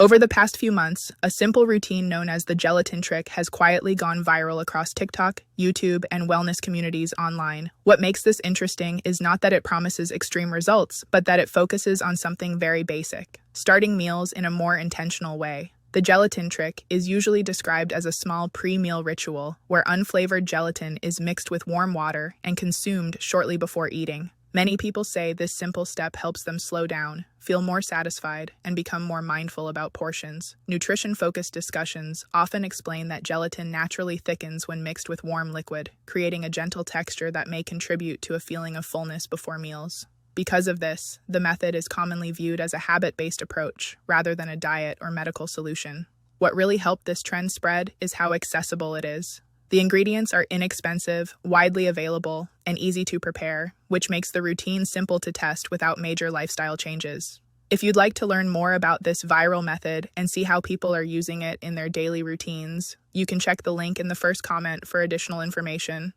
Over the past few months, a simple routine known as the gelatin trick has quietly gone viral across TikTok, YouTube, and wellness communities online. What makes this interesting is not that it promises extreme results, but that it focuses on something very basic, starting meals in a more intentional way. The gelatin trick is usually described as a small pre-meal ritual where unflavored gelatin is mixed with warm water and consumed shortly before eating. Many people say this simple step helps them slow down, feel more satisfied, and become more mindful about portions. Nutrition-focused discussions often explain that gelatin naturally thickens when mixed with warm liquid, creating a gentle texture that may contribute to a feeling of fullness before meals. Because of this, the method is commonly viewed as a habit-based approach, rather than a diet or medical solution. What really helped this trend spread is how accessible it is. The ingredients are inexpensive, widely available, and easy to prepare, which makes the routine simple to test without major lifestyle changes. If you'd like to learn more about this viral method and see how people are using it in their daily routines, you can check the link in the first comment for additional information.